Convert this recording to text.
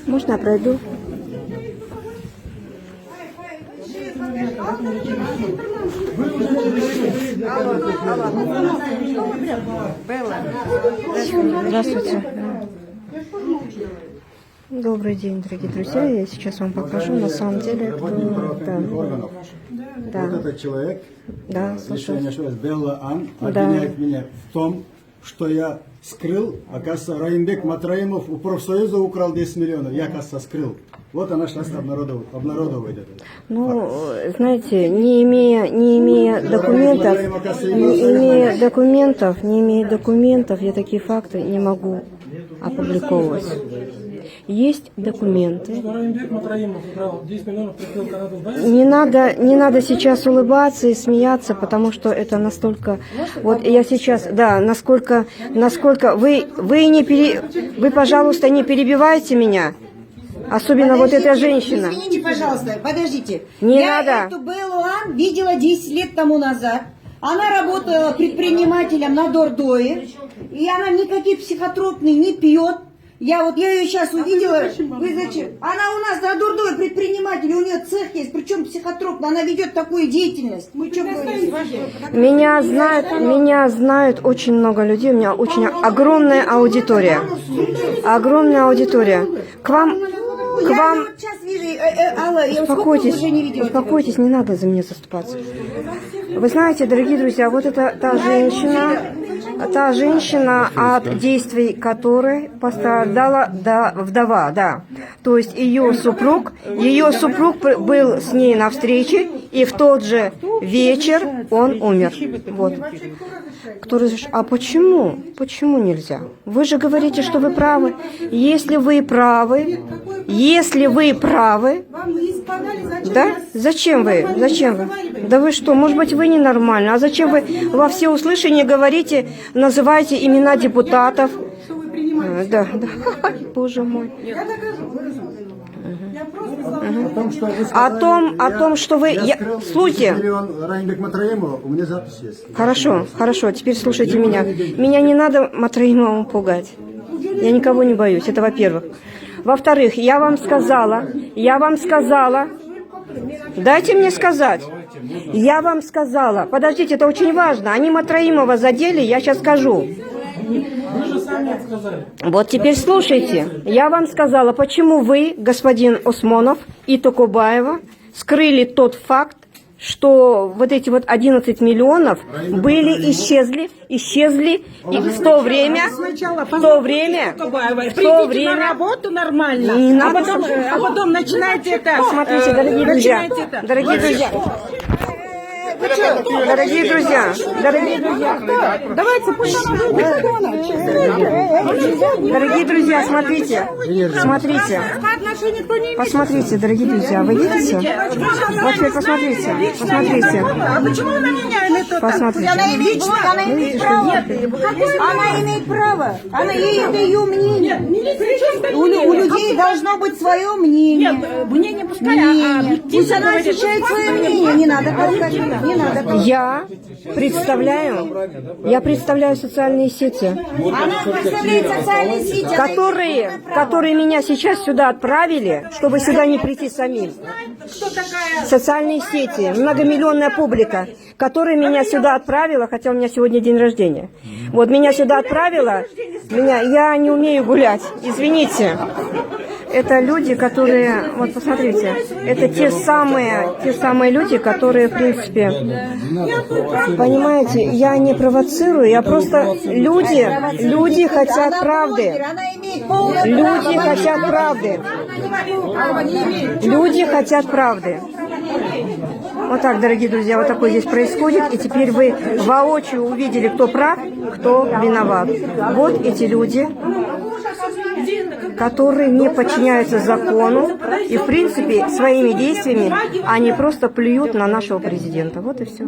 Можно я пройду? Здравствуйте. Добрый день, дорогие друзья. Я сейчас вам покажу. На самом деле, да. Вот этот человек, если я не ошибаюсь, Белла Ан, обвиняет меня в том, что я скрыл, оказывается, Раимбек Матраимов у профсоюза украл 10 миллионов. Я, оказывается, скрыл. Вот она сейчас обнародовывает это. Ну, знаете, не имея документов, я такие факты не могу опубликовывать. Есть документы. Не надо сейчас улыбаться и смеяться, потому что это настолько... Вот я сейчас, да, насколько вы, пожалуйста, не перебивайте меня. Особенно вот эта женщина. Извините, пожалуйста, подождите. Я эту Беллу Ан видела 10 лет тому назад. Она работала предпринимателем на Дордое. И она никакие психотропные не пьет. Я ее сейчас увидела. Вы зачем? Она у нас на Дордое предприниматель, у нее цех есть, причем психотропно. Она ведет такую деятельность. Мы что говорим? Меня знают очень много людей. У меня очень огромная аудитория. Огромная аудитория. К вам... Сейчас вижу, Успокойтесь, не надо за меня заступаться. Вы знаете, дорогие друзья, вот это та женщина, от действий которой пострадала вдова, да. То есть ее супруг был с ней на встрече, и в тот же вечер он умер. Вот. А почему? Почему нельзя? Вы же говорите, что вы правы. Если вы правы, да? Зачем вы? Да вы что, может быть, вы ненормальны. А зачем вы во всеуслышание говорите, называете имена депутатов? Да. Боже мой. О том, что вы... Слушайте. Хорошо, теперь слушайте меня. Меня не надо Матраимовым пугать. Я никого не боюсь, это во-первых. Во-вторых, я вам сказала, дайте мне сказать. Я вам сказала, подождите, это очень важно. Они Матраимова задели, я сейчас скажу. Вот теперь слушайте. Я вам сказала, почему вы, господин Осмонов и Токобаева, скрыли тот факт, что вот эти 11 миллионов исчезли и в то время на работу нормально, а потом начинаете это. Смотрите, дорогие друзья. Давайте, дорогие друзья, смотрите. Посмотрите, дорогие друзья, вы видите? Вот теперь посмотрите. А почему на меня это Посмотрите. Она имеет право. Это ее мнение. У людей должно быть свое мнение. Нет, мнение пускай, Пусть она отвечает свое мнение. Не надо толкать. Я представляю социальные сети. Она представляет социальные сети. Которые меня сейчас сюда отправили, чтобы сюда не прийти самим. Социальные сети, многомиллионная публика, которая меня сюда отправила, хотя у меня сегодня день рождения. Вот меня сюда отправила, я не умею гулять, извините. Это люди, которые, вот посмотрите, это те самые люди, которые, в принципе, понимаете, я не провоцирую, я просто, люди хотят правды. Люди хотят правды. Вот так, дорогие друзья, вот такое здесь происходит. И теперь вы воочию увидели, кто прав, кто виноват. Вот эти люди, которые не подчиняются закону. И, в принципе, своими действиями они просто плюют на нашего президента. Вот и все.